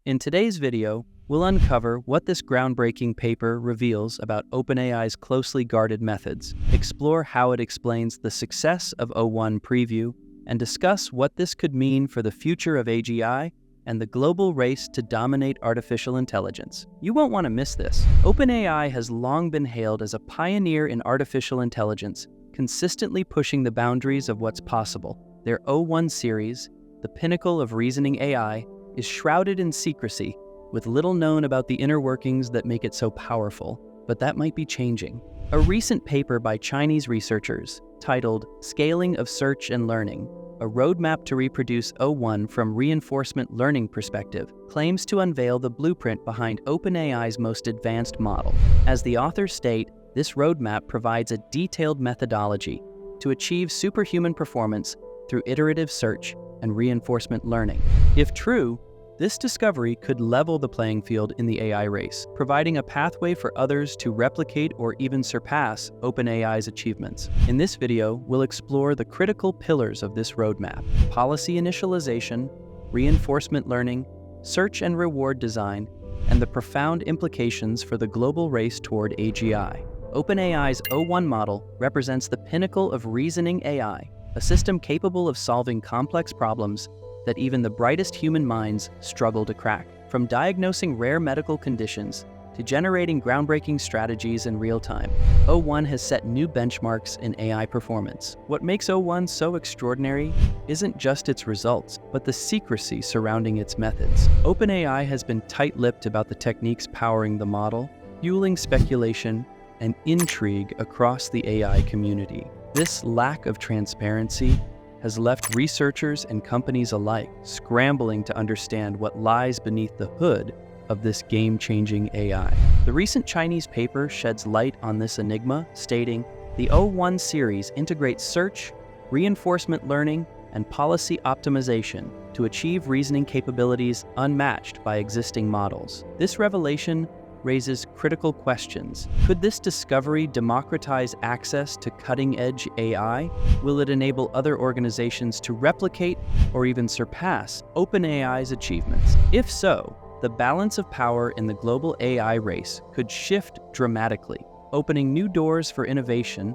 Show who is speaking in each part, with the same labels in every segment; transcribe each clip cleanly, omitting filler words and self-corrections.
Speaker 1: In today's video, we'll uncover what this groundbreaking paper reveals about OpenAI's closely guarded methods, explore how it explains the success of O1 Preview, and discuss what this could mean for the future of AGI and the global race to dominate artificial intelligence. You won't want to miss this. OpenAI has long been hailed as a pioneer in artificial intelligence, consistently pushing the boundaries of what's possible. Their O1 series, the pinnacle of reasoning AI, is shrouded in secrecy, with little known about the inner workings that make it so powerful. But that might be changing. A recent paper by Chinese researchers, titled Scaling of Search and Learning, a roadmap to reproduce O1 from reinforcement learning perspective, claims to unveil the blueprint behind OpenAI's most advanced model. As the authors state, this roadmap provides a detailed methodology to achieve superhuman performance through iterative search and reinforcement learning. If true, this discovery could level the playing field in the AI race, providing a pathway for others to replicate or even surpass OpenAI's achievements. In this video, we'll explore the critical pillars of this roadmap: policy initialization, reinforcement learning, search and reward design, and the profound implications for the global race toward AGI. OpenAI's O1 model represents the pinnacle of reasoning AI, a system capable of solving complex problems that even the brightest human minds struggle to crack. From diagnosing rare medical conditions to generating groundbreaking strategies in real time, O1 has set new benchmarks in AI performance. What makes O1 so extraordinary isn't just its results, but the secrecy surrounding its methods. OpenAI has been tight-lipped about the techniques powering the model, fueling speculation and intrigue across the AI community. This lack of transparency has left researchers and companies alike scrambling to understand what lies beneath the hood of this game-changing AI. The recent Chinese paper sheds light on this enigma, stating, "The O1 series integrates search, reinforcement learning, and policy optimization to achieve reasoning capabilities unmatched by existing models." This revelation raises critical questions. Could this discovery democratize access to cutting-edge AI? Will it enable other organizations to replicate or even surpass OpenAI's achievements? If so, the balance of power in the global AI race could shift dramatically, opening new doors for innovation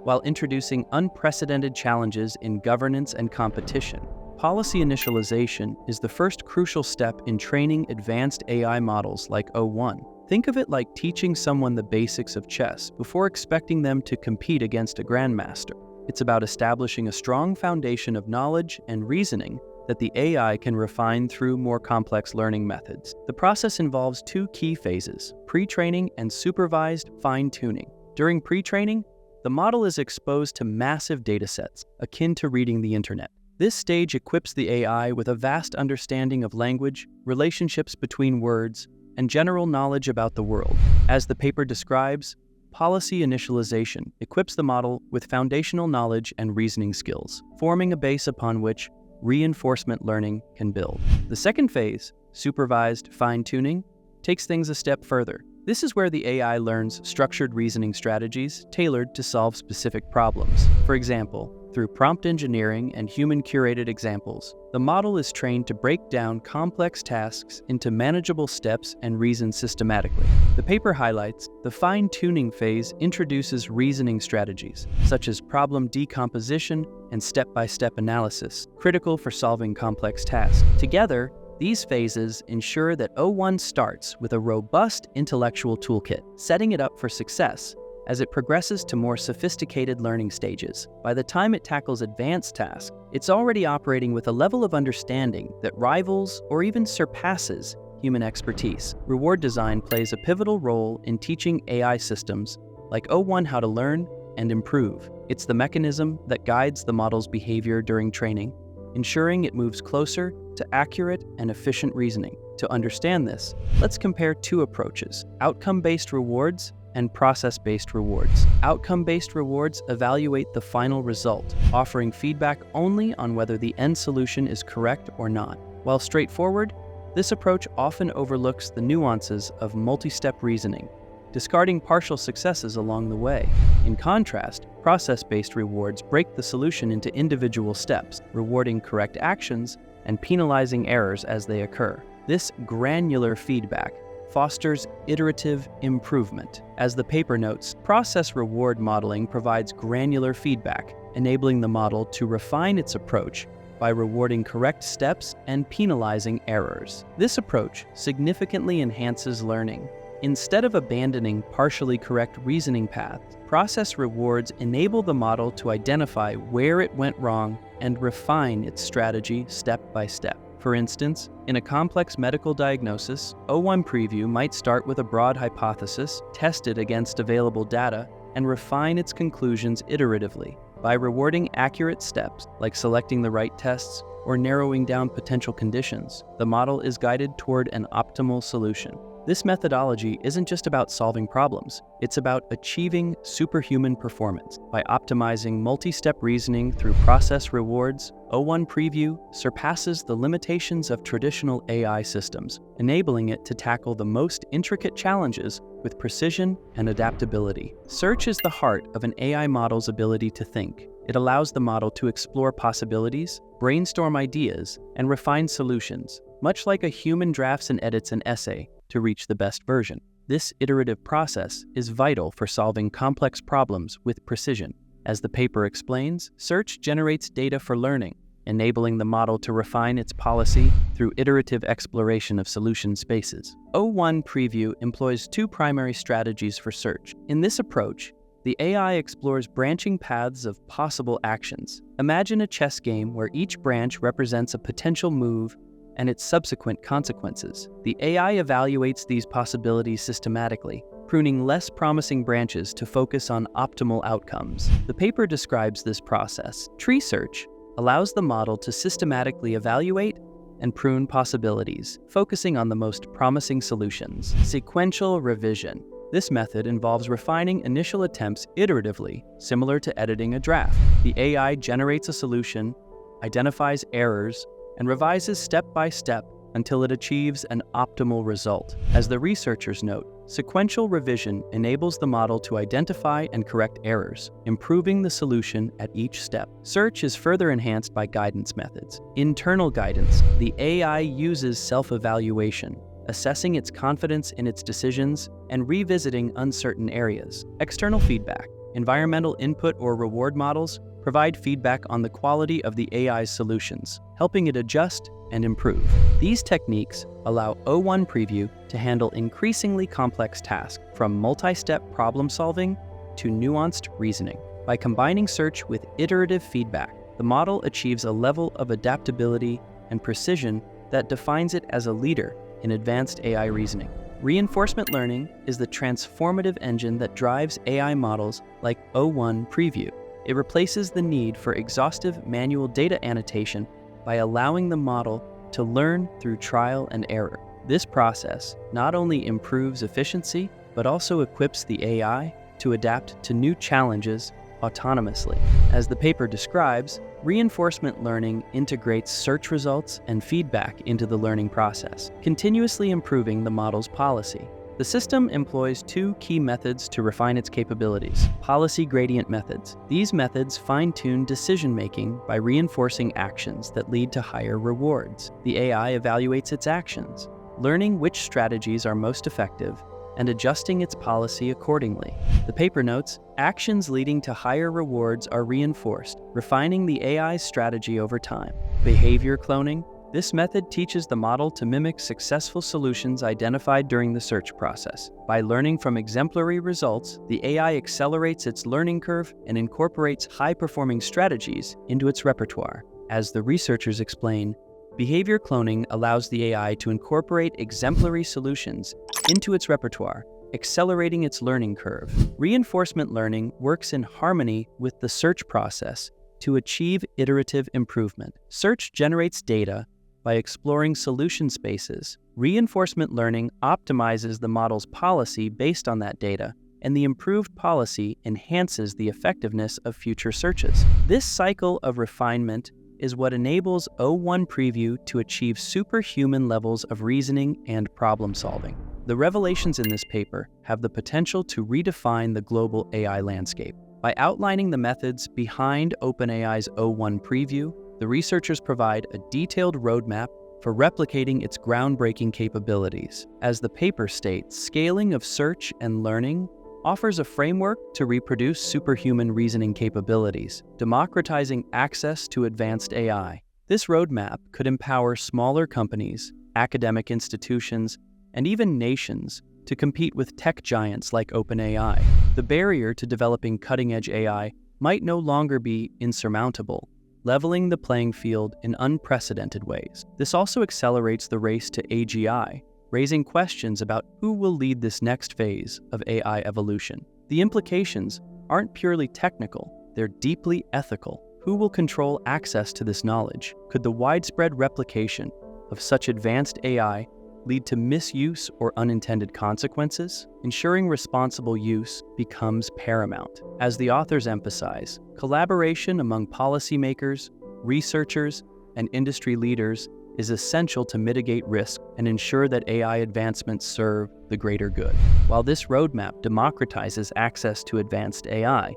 Speaker 1: while introducing unprecedented challenges in governance and competition. Policy initialization is the first crucial step in training advanced AI models like O1. Think of it like teaching someone the basics of chess before expecting them to compete against a grandmaster. It's about establishing a strong foundation of knowledge and reasoning that the AI can refine through more complex learning methods. The process involves two key phases: pre-training and supervised fine-tuning. During pre-training, the model is exposed to massive datasets, akin to reading the internet. This stage equips the AI with a vast understanding of language, relationships between words, and general knowledge about the world. As the paper describes, policy initialization equips the model with foundational knowledge and reasoning skills, forming a base upon which reinforcement learning can build. The second phase, supervised fine-tuning, takes things a step further. This is where the AI learns structured reasoning strategies tailored to solve specific problems. For example, through prompt engineering and human-curated examples, the model is trained to break down complex tasks into manageable steps and reason systematically. The paper highlights the fine-tuning phase introduces reasoning strategies, such as problem decomposition and step-by-step analysis, critical for solving complex tasks. Together, these phases ensure that O1 starts with a robust intellectual toolkit, setting it up for success as it progresses to more sophisticated learning stages. By the time it tackles advanced tasks, it's already operating with a level of understanding that rivals or even surpasses human expertise. Reward design plays a pivotal role in teaching AI systems like O1 how to learn and improve. It's the mechanism that guides the model's behavior during training, ensuring it moves closer to accurate and efficient reasoning. To understand this, let's compare two approaches: outcome-based rewards and process-based rewards. Outcome-based rewards evaluate the final result, offering feedback only on whether the end solution is correct or not. While straightforward, this approach often overlooks the nuances of multi-step reasoning, discarding partial successes along the way. In contrast, process-based rewards break the solution into individual steps, rewarding correct actions and penalizing errors as they occur. This granular feedback fosters iterative improvement. As the paper notes, process reward modeling provides granular feedback, enabling the model to refine its approach by rewarding correct steps and penalizing errors. This approach significantly enhances learning. Instead of abandoning partially correct reasoning paths, process rewards enable the model to identify where it went wrong and refine its strategy step by step. For instance, in a complex medical diagnosis, O1 Preview might start with a broad hypothesis, test it against available data, and refine its conclusions iteratively. By rewarding accurate steps, like selecting the right tests or narrowing down potential conditions, the model is guided toward an optimal solution. This methodology isn't just about solving problems, it's about achieving superhuman performance. By optimizing multi-step reasoning through process rewards, O1 Preview surpasses the limitations of traditional AI systems, enabling it to tackle the most intricate challenges with precision and adaptability. Search is the heart of an AI model's ability to think. It allows the model to explore possibilities, brainstorm ideas, and refine solutions, much like a human drafts and edits an essay to reach the best version. This iterative process is vital for solving complex problems with precision. As the paper explains, search generates data for learning, enabling the model to refine its policy through iterative exploration of solution spaces. O1 Preview employs two primary strategies for search. In this approach, the AI explores branching paths of possible actions. Imagine a chess game where each branch represents a potential move and its subsequent consequences. The AI evaluates these possibilities systematically, pruning less promising branches to focus on optimal outcomes. The paper describes this process. Tree search allows the model to systematically evaluate and prune possibilities, focusing on the most promising solutions. Sequential revision. This method involves refining initial attempts iteratively, similar to editing a draft. The AI generates a solution, identifies errors, and revises step by step until it achieves an optimal result. As the researchers note, sequential revision enables the model to identify and correct errors, improving the solution at each step. Search is further enhanced by guidance methods. Internal guidance. The AI uses self-evaluation, assessing its confidence in its decisions and revisiting uncertain areas. External feedback. Environmental input or reward models provide feedback on the quality of the AI's solutions, helping it adjust and improve. These techniques allow O1 Preview to handle increasingly complex tasks, from multi-step problem solving to nuanced reasoning. By combining search with iterative feedback, the model achieves a level of adaptability and precision that defines it as a leader in advanced AI reasoning. Reinforcement learning is the transformative engine that drives AI models like O1 Preview. It replaces the need for exhaustive manual data annotation by allowing the model to learn through trial and error. This process not only improves efficiency, but also equips the AI to adapt to new challenges autonomously. As the paper describes, reinforcement learning integrates search results and feedback into the learning process, continuously improving the model's policy. The system employs two key methods to refine its capabilities. Policy gradient methods. These methods fine-tune decision-making by reinforcing actions that lead to higher rewards. The AI evaluates its actions, learning which strategies are most effective and adjusting its policy accordingly. The paper notes, actions leading to higher rewards are reinforced, refining the AI's strategy over time. Behavior cloning. This method teaches the model to mimic successful solutions identified during the search process. By learning from exemplary results, the AI accelerates its learning curve and incorporates high-performing strategies into its repertoire. As the researchers explain, behavior cloning allows the AI to incorporate exemplary solutions into its repertoire, accelerating its learning curve. Reinforcement learning works in harmony with the search process to achieve iterative improvement. Search generates data by exploring solution spaces. Reinforcement learning optimizes the model's policy based on that data, and the improved policy enhances the effectiveness of future searches. This cycle of refinement is what enables O1 Preview to achieve superhuman levels of reasoning and problem solving. The revelations in this paper have the potential to redefine the global AI landscape. By outlining the methods behind OpenAI's O1 Preview, the researchers provide a detailed roadmap for replicating its groundbreaking capabilities. As the paper states, scaling of search and learning offers a framework to reproduce superhuman reasoning capabilities, democratizing access to advanced AI. This roadmap could empower smaller companies, academic institutions, and even nations to compete with tech giants like OpenAI. The barrier to developing cutting-edge AI might no longer be insurmountable, leveling the playing field in unprecedented ways. This also accelerates the race to AGI, raising questions about who will lead this next phase of AI evolution. The implications aren't purely technical, they're deeply ethical. Who will control access to this knowledge? Could the widespread replication of such advanced AI lead to misuse or unintended consequences? Ensuring responsible use becomes paramount. As the authors emphasize, collaboration among policymakers, researchers, and industry leaders is essential to mitigate risk and ensure that AI advancements serve the greater good. While this roadmap democratizes access to advanced AI,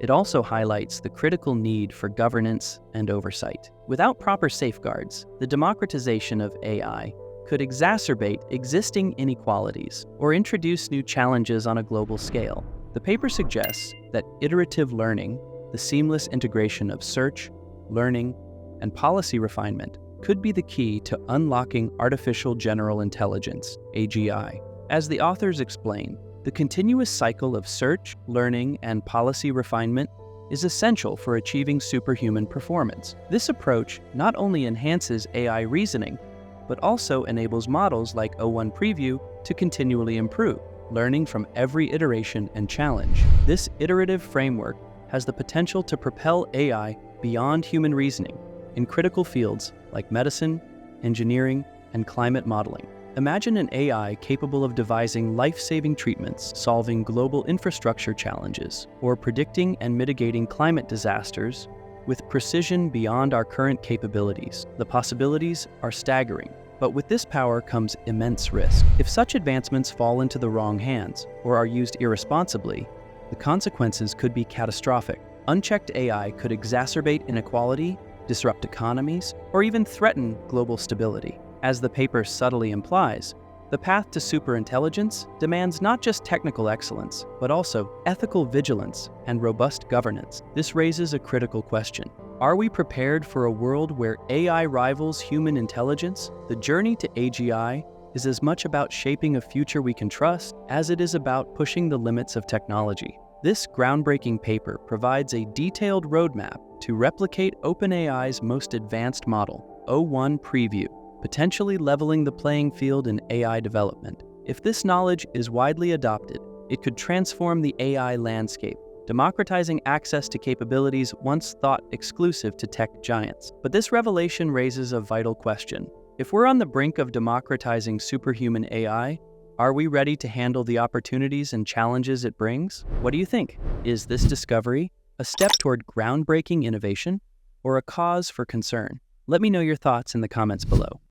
Speaker 1: it also highlights the critical need for governance and oversight. Without proper safeguards, the democratization of AI could exacerbate existing inequalities or introduce new challenges on a global scale. The paper suggests that iterative learning, the seamless integration of search, learning, and policy refinement could be the key to unlocking artificial general intelligence, AGI. As the authors explain, the continuous cycle of search, learning, and policy refinement is essential for achieving superhuman performance. This approach not only enhances AI reasoning, but also enables models like O1 Preview to continually improve, learning from every iteration and challenge. This iterative framework has the potential to propel AI beyond human reasoning in critical fields like medicine, engineering, and climate modeling. Imagine an AI capable of devising life-saving treatments, solving global infrastructure challenges, or predicting and mitigating climate disasters with precision beyond our current capabilities. The possibilities are staggering, but with this power comes immense risk. If such advancements fall into the wrong hands or are used irresponsibly, the consequences could be catastrophic. Unchecked AI could exacerbate inequality, disrupt economies, or even threaten global stability. As the paper subtly implies, the path to superintelligence demands not just technical excellence, but also ethical vigilance and robust governance. This raises a critical question. Are we prepared for a world where AI rivals human intelligence? The journey to AGI is as much about shaping a future we can trust as it is about pushing the limits of technology. This groundbreaking paper provides a detailed roadmap to replicate OpenAI's most advanced model, O1 Preview, potentially leveling the playing field in AI development. If this knowledge is widely adopted, it could transform the AI landscape, democratizing access to capabilities once thought exclusive to tech giants. But this revelation raises a vital question. If we're on the brink of democratizing superhuman AI, are we ready to handle the opportunities and challenges it brings? What do you think? Is this discovery a step toward groundbreaking innovation or a cause for concern? Let me know your thoughts in the comments below.